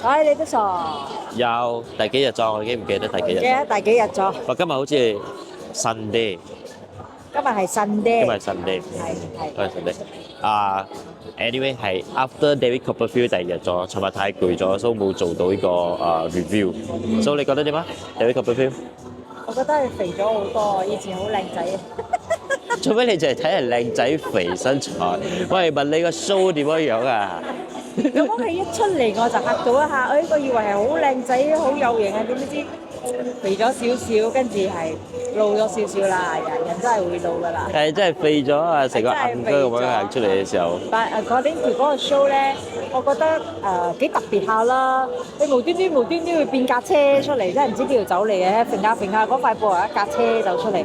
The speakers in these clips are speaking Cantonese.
唉，你都傻，有第幾日咗？我已經唔記得第幾日。記得第幾日咗？我今日好似 Sunday，今日係今日 Sunday，Sunday，係今日 Sunday。Anyway 係 after David Copperfield 第二日咗，尋日太攰咗，所以冇做到呢個review。所以你覺得點啊？David Copperfield？我覺得佢肥咗好多，以前好靚仔。做咩你淨係睇人靚仔肥身材？我係問你個 show 點樣樣啊？咁佢一出嚟我就嚇到一下，我以為係好靚仔、好有型啊，點知肥咗少少，跟住係老咗少少啦。人真係會老噶啦。係真係肥咗啊！成個硬哥咁樣行出嚟嘅時候。但係嗰年佢嗰個 show 咧，我覺得幾特別下啦。你無端端會變架車出嚟，真係唔知邊度走嚟嘅，揈下嗰塊布有一架車走出嚟。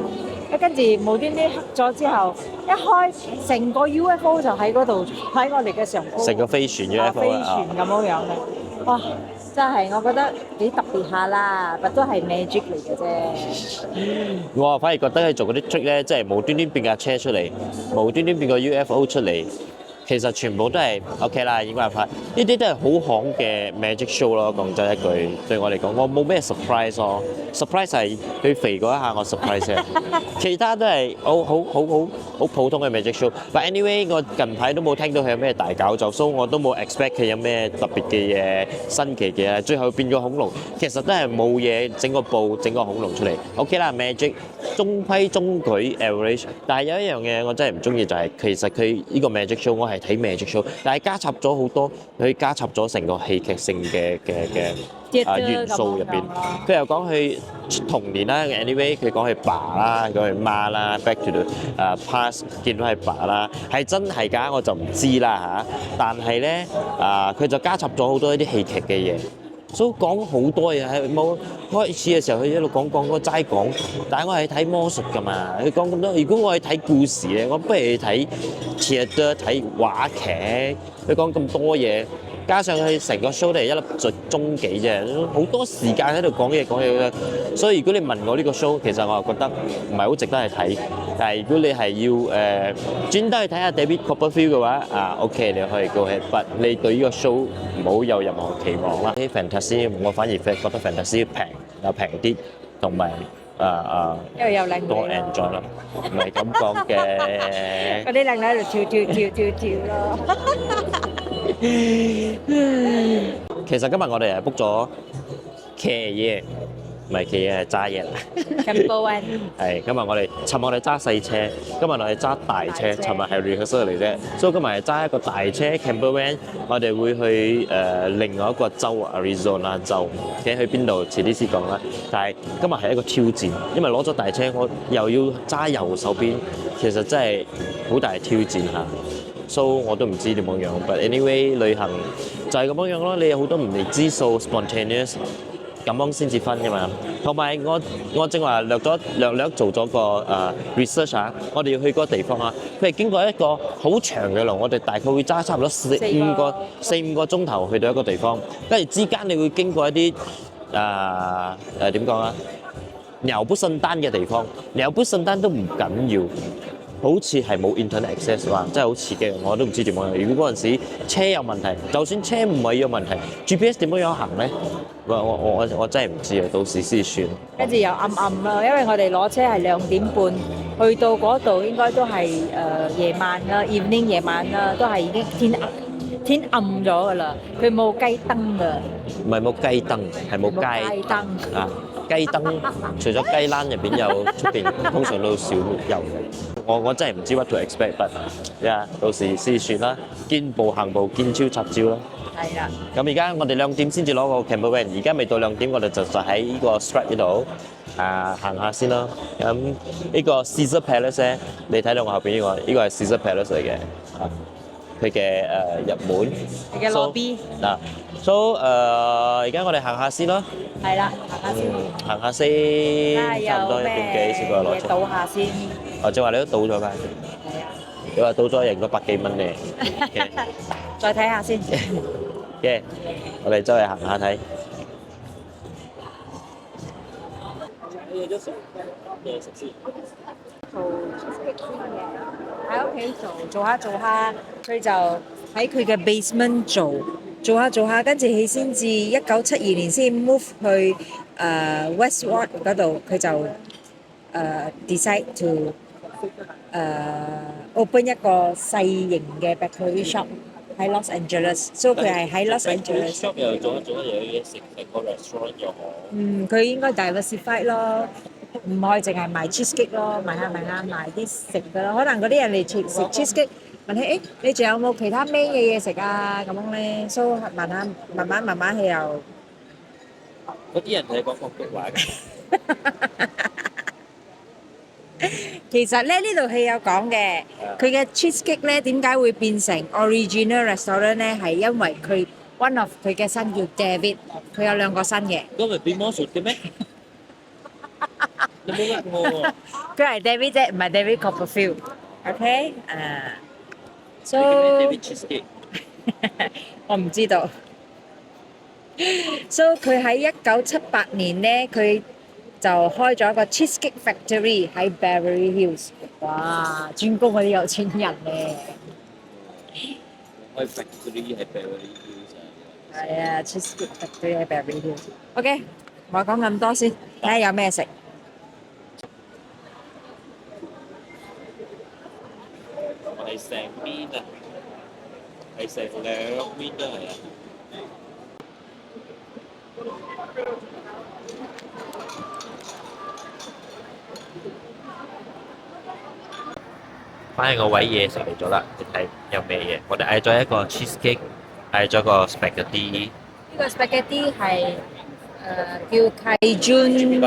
跟住無端端黑咗之後，一開成個 UFO 就喺嗰度喺我哋嘅上高，成個飛船 UFO 飛船咁樣嘅，哇！真係我覺得幾特別下啦，不都係 magic 嚟嘅啫。我反而覺得佢做嗰啲 trick 咧，即係無端端變架車出嚟，無端端變個 UFO 出嚟。其實全部都係 OK 啦，應該係拍呢啲都係好行嘅 magic show 咯。講真一句，對我嚟講，我冇咩 surprise 咯。surprise 係佢肥嗰一下我 surprise 嘅，其他都係好普通嘅 magic show。But anyway，我近排都冇聽到佢有咩大搞作，所以我都冇 expect 佢有咩特別嘅嘢、新奇嘅嘢。最後變咗恐龍，其實都係冇嘢，整個布整個恐龍出嚟。OK 啦，magic 中規中矩 average。但係有一樣嘢我真係唔中意就係其實佢呢個 magic show 我係睇 magic show，但係加插咗好多，佢加插咗成個戲劇性嘅元素入邊。佢又講佢童年啦，anyway 佢講佢爸啦，講佢媽啦，back to the past 見到係爸啦，係真係假我就唔知啦嚇。但係咧佢就加插咗好多一啲戲劇嘅嘢。所以講好多嘢係冇開始嘅時候，佢一路講我齋講，但係我係睇魔術㗎嘛。佢講咁多，如果我係睇故事咧，我不如去睇 theatre 睇話劇。佢講咁多嘢，加上佢成個 show 都係一粒鐘幾啫，好多時間喺度講嘢。所以如果你問我呢個 show，其實我又覺得唔係好值得去睇。但係如果你係要專登去睇下 David Copperfield 嘅話，OK 你可以 go ahead，但你對呢個 show 唔好有任何期望啦。啲 fantasy 我反而覺得 fantasy 平啲，同埋因為有靚女多 enjoy 啦，唔係咁講嘅。嗰啲靚女喺度跳咯。其實今日我哋係 book 咗騎嘢，唔係騎嘢係揸嘢啦。Campervan 係今日尋日我哋揸細車，今日我哋揸大車。尋日係 rehearsal 嚟啫，所以今日係揸一個大車 campervan， 我哋會去另外一個州 Arizona 州，睇去邊度遲啲先講啦。但係今日係一個挑戰，因為攞咗大車，我又要揸右手邊，其實真係好大挑戰下。So 我都唔知點樣樣，but anyway 旅行就係咁樣樣咯。你有好多唔未知數 spontaneous 咁樣先至分㗎嘛。同埋我正話略做咗個research 啊，我哋要去嗰個地方啊，佢係經過一個好長嘅路，我哋大概會揸差唔多四五個鐘頭去到一個地方，跟住之間你會經過一啲點講啊，鳥不生蛋嘅地方，鳥不生蛋都唔緊要。好似係冇 internet access 話，真係好刺激，我都唔知點樣。如果嗰陣時車有問題，就算車唔係有問題 ，GPS 點樣行咧？我真係唔知啊，到時先算。跟住又暗啦，因為我哋攞車係2點半，去到嗰度應該都係夜晚啦 ，evening 夜晚啦，都係已經天暗咗㗎啦，佢冇雞燈㗎。唔係冇雞燈，係冇街燈啊！雞燈除咗雞欄入邊有，出邊通常都少有嘅。我真係唔知 what to expect，到時先算啦。見步行步，見招拆招啦。係啦。咁而家我哋2點先至攞個 campervan， 而家未到2點，我哋就喺呢個 Strat 呢度行下先啦。咁呢個 Caesar Palace 咧，你睇到我後邊呢個係 Caesar Palace 嚟嘅佢嘅入門。佢嘅 lobby。So 而家我哋行下先咯。係啦，行下先。行下先，差唔多1點幾先過嚟攞車。倒下先。即係話你都倒咗㗎？係啊。你話倒咗贏咗100幾蚊咧？再睇下先。嘅，我哋周圍行下睇。做 cheesecake 嘅，喺屋企做下，佢就喺佢嘅 basement 做。做下，跟住佢先至1972年先 move 去Westward 嗰度，佢就decide to open 一個細型嘅 bakery shop 喺 Los Angeles，所以佢係喺 Los Angeles。shop 又做又有嘢食，成個 restaurant 又好。佢應該 diversify 咯，唔可以淨係賣 cheesecake 咯，賣啲食嘅咯。可能嗰啲人嚟食 cheesecake，問佢你仲有冇其他咩嘅嘢食啊？咁樣咧，so 慢慢佢又嗰啲人係講廣東話嘅。其實咧呢度戲有講嘅，佢嘅 cheesecake 咧點解會變成 original restaurant 咧？係因為佢 one of 佢嘅新叫 David，佢有兩個新嘅。咁咪變魔術嘅咩？你冇呃我喎。佢係 David 啫，唔係 David Copperfield。OK，so 你叫 cheesecake？我唔知道。so 佢喺1978年咧，佢就開咗一個 cheesecake factory 喺 Beverly Hills。哇！專攻嗰啲有錢人咧。開 factory 係 Beverly Hills 啊。係啊，cheesecake factory 喺 Beverly Hills。OK，我講咁多先，睇下有咩食。係成邊啊？係成兩邊都係啊！翻去個位嘢食嚟咗啦，你睇有咩嘢？我哋嗌咗一個 cheesecake，嗌咗個 spaghetti。呢個 spaghetti 係叫 Cajun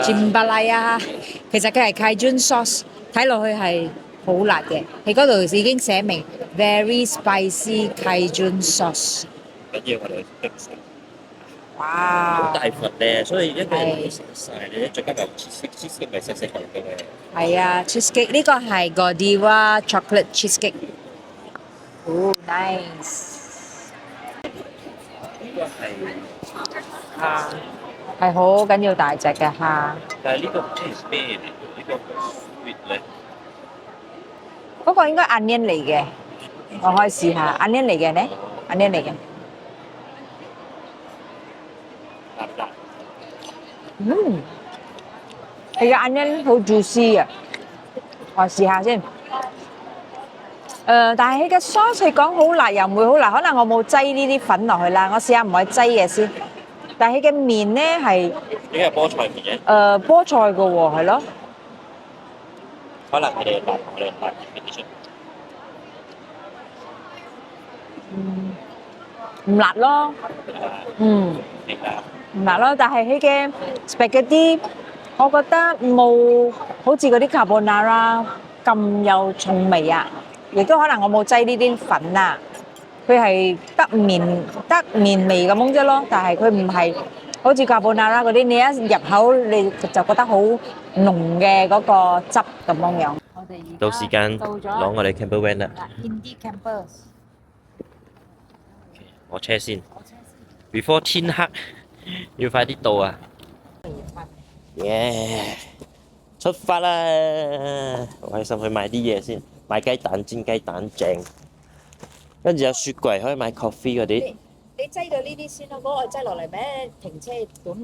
Jambalaya，其實佢係 Cajun sauce，睇落去係好辣嘅。佢嗰度已經寫明 very spicy Cajun sauce。跟住我哋冰晒，哇！好大份咧，所以一個人唔會食晒咧。再加埋 cheesecake 咪細細嚿嘅。係啊，cheesecake 呢個係 Godiva chocolate cheesecake。哦，nice。呢個係蝦，係好緊要大隻嘅蝦。但係呢個唔知係咩嚟？呢個 sweet 咧，嗰個應該 onion 嚟嘅，我可以試下 onion 嚟嘅呢 onion 嚟嘅。辣唔辣？佢嘅 onion 好 juicy 啊！我試下先。但係佢嘅 sauce 講好辣又唔會好辣，可能我冇擠呢啲粉落去啦。我試下唔可以擠嘢先。但係佢嘅麵咧係呢個係菠菜麵嘅，菠菜嘅喎，係咯。可能佢哋辣，我哋辣啲出。唔辣咯，明啦。唔辣咯。但係佢嘅 spaghetti，我覺得冇好似嗰啲 carbonara 咁有重味啊。亦都可能我冇擠呢啲粉啊，佢係得麵味咁樣啫咯。但係佢唔係好似 carbonara 嗰啲，你一入口你就覺得好濃嘅嗰個汁咁樣。我哋而家到時間到咗攞我哋 camper van 啦， Indie Campers。我車先。Before 天黑，要快啲到啊！耶！出發啦！好開心去買啲嘢先，買雞蛋煎雞蛋正，跟住有雪櫃可以買 coffee 嗰啲。你擠咗呢啲先咯，嗰個擠落嚟咩？停車咁。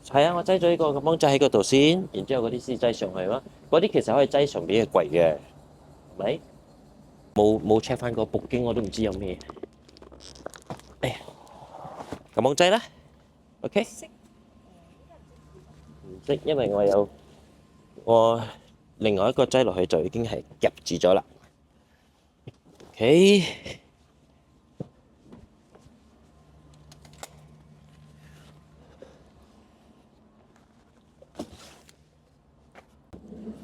係啊，我擠咗呢個咁樣擠喺嗰度先，然之後嗰啲先擠上去咯。嗰啲其實可以擠上邊嘅櫃嘅，係咪？冇 check 翻個 booking，我都唔知有咩。哎呀，咁樣擠啦 ，OK？唔識，因為我另外一個擠落去就已經係夾住咗啦。OK。呢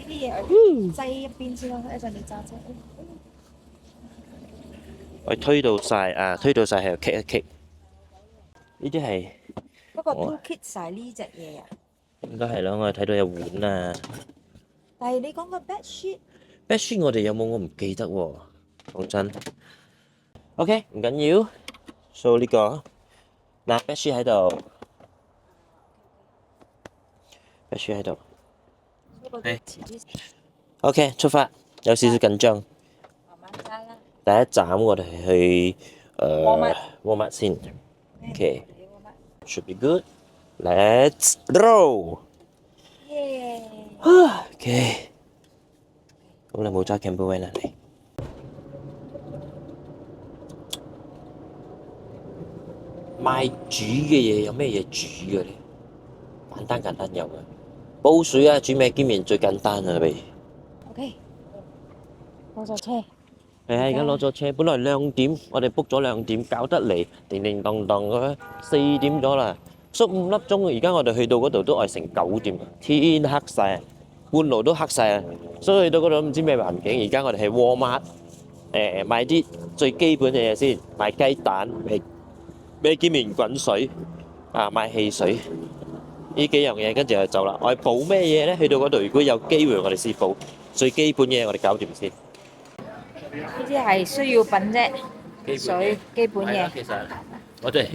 啲嘢擠一邊先咯，一陣你揸車。我推到晒啊，推到晒係度棘一棘。呢啲係不過都 keep 晒呢隻嘢啊！應該係咯，我睇到有碗啊。但係你講個 bed sheet，bed sheet 我哋有冇我唔記得喎，講真。OK， 唔緊要。So 呢個嗱 bed sheet 喺度，bed sheet 喺度。OK， 出發，有少少緊張。慢慢揸啦。第一站我哋係去 Walmart 先。OK。Should be good. Let's roll. OK。咁你冇揸 Campervan 啊你？賣煮嘅嘢有咩嘢煮嘅咧？簡單有嘅。煲水啊，煮咩煎麵最簡單啊，咪。OK，攞咗車。係啊，而家攞咗車，本來2點，我哋 book 咗2點，搞得嚟叮叮當當咁樣，4點咗啦，縮5粒鐘，而家我哋去到嗰度都係成9點，天黑晒，半路都黑晒啊，所以去到嗰度唔知咩環境。而家我哋係 Walmart，買啲最基本嘅嘢先，買雞蛋，買煎麵滾水，買汽水，呢幾樣嘢跟住就走啦。我哋補咩嘢咧？去到嗰度如果有機會，我哋先補最基本嘅嘢，我哋搞掂先。呢啲係需要品啫，水基本嘢。其實我哋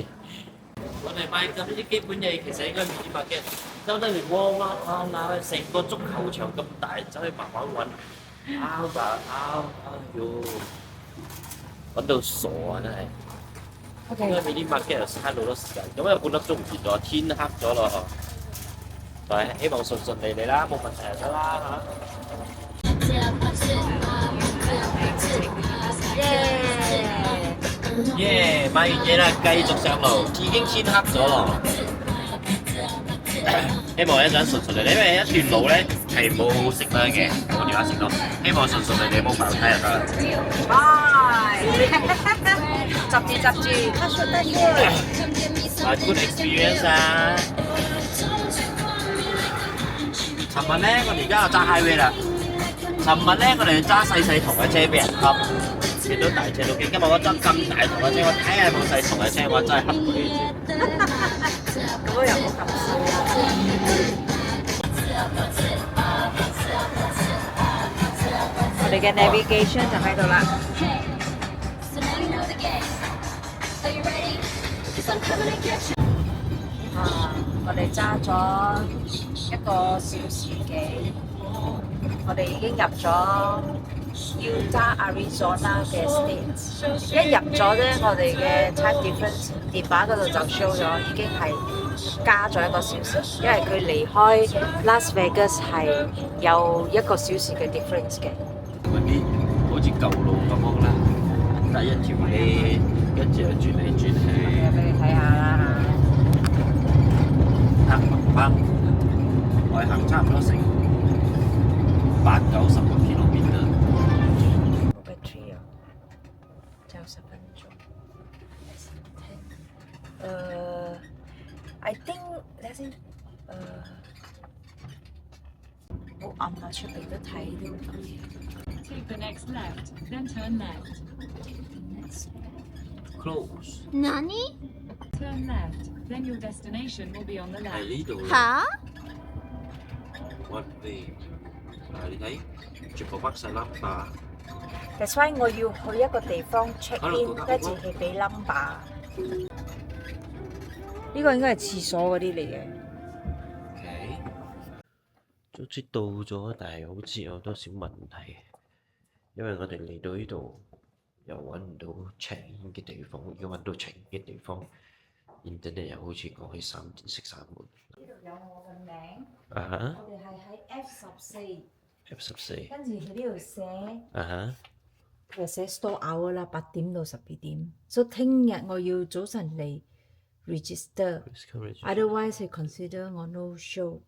買咁啲基本嘢，其實應該唔止百幾，走得嚟 Walmart 啊，成個足球場咁大，走去慢慢揾，哎呦，揾到傻啊真係！應該俾啲 market 又慳好多時間，咁有半粒鐘唔見咗，天黑咗咯。但係希望順利利啦，冇問題就得啦耶！買完嘢啦，繼續上路，已經天黑咗咯。希望一陣順利利，因為一段路咧係冇食得嘅，冇電話食咯。希望順利利冇爆胎就得啦。執住，good experience 啊！尋日咧，我哋而家又揸 highway 啦。尋日咧，我哋揸細筒嘅車俾人恰，見到大車都驚。今日我揸咁大筒嘅車，我睇下有冇細筒嘅車，我真係恰佢先。咁又冇咁少。我哋嘅 navigation 就喺度啦。我哋揸咗1個小時幾，我哋已經入咗 Utah Arizona 嘅 state。一入咗咧，我哋嘅 time difference 電話嗰度就 show 咗，已經係加咗1個小時，因為佢離開 Las Vegas 係有1個小時嘅 difference 嘅。嗰啲好似舊路咁樣啦，第一條咧，跟住又轉嚟轉去。俾你睇下啦。黑掹掹，我哋行差唔多成8-90個 kilometer。冇 battery 啊，仲有10分鐘。I think 睇先，好暗啊，出邊都睇到咁嘢。Take the next left, then turn left. Close。Nani? Turn left, then your destination will be on the 喺 left. 呢度。吓？One way。你睇，全部北晒 number。That's why 我要去一個地方 check in，跟住係俾 number。呢個應該係廁所嗰啲嚟嘅。OK。早知到咗，但係好似有多少問題，因為我哋嚟到呢度又揾唔到 check in 嘅地方，如果揾到 check in 嘅地方 ，internet 又好似講起3點熄3門。呢度有我嘅名。啊哈。我哋係喺 F14。F14。跟住佢呢度寫。啊哈。佢寫 store hour 啦，8點到12點。所以聽日我要早晨嚟 register。Otherwise 係 consider 我 no show。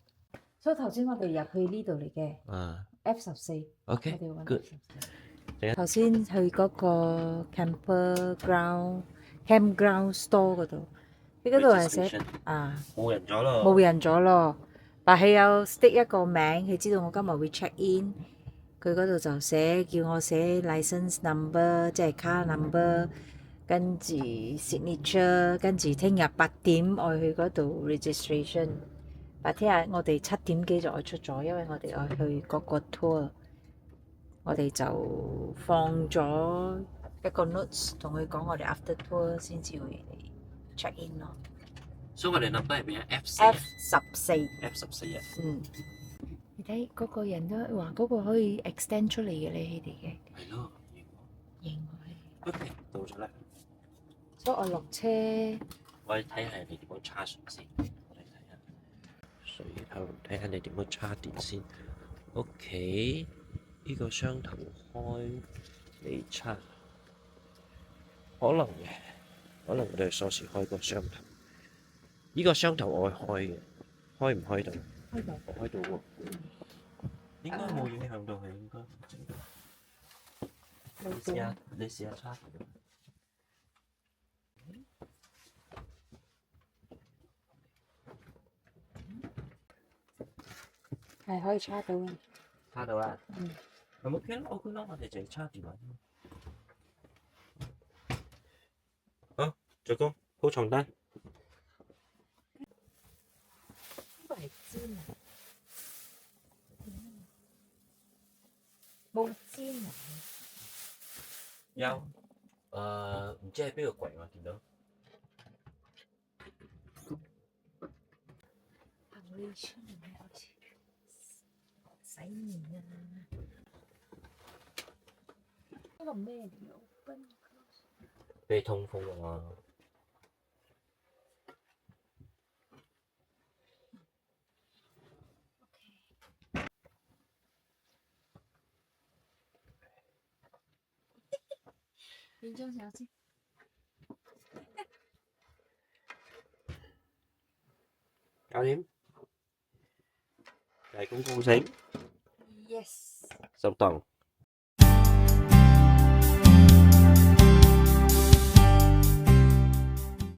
所以頭先我哋入去呢度嚟嘅。F14。OK。Good。頭先去嗰個 campground store 嗰度，呢嗰度係寫冇人咗咯。冇人咗咯，但係有 stick 一個名，佢知道我今日會 check in，佢嗰度就寫叫我寫 license number， 即係 car number， 跟住 signature， 跟住聽日8點我去嗰度 registration。但聽日我哋7點幾就愛出咗，因為我哋愛去嗰個 tour。我哋就放咗一個 notes 同佢講，我哋 after tour 先至會嚟 check in 咯。所以我哋 number 係咩啊？F14。F14啊。你睇嗰個人都話嗰個可以 extend 出嚟嘅咧，佢哋嘅。係咯，認我。OK，到咗啦。所以我落車。我哋睇下人哋點樣叉船先。我哋睇下水喉，睇下你點樣叉電先。OK，呢個雙頭開你叉，可能嘅，可能我哋鎖匙開個雙頭。呢個雙頭我係開嘅，開唔開到？開到。我開到喎，應該冇影響到佢，應該唔整到。你試下叉。係可以叉到嘅。叉到啦。嗯。咁 OK 咯，OK 咯，我哋就係叉電話啫嘛。好，做工，鋪床單。呢個係氈啊！冇氈啊！有，唔知喺邊個櫃我見到。行李箱入面好似洗面啊！呢個咩料？俾你通風啊！變張相先。搞掂，大功告成，Yes。收檔。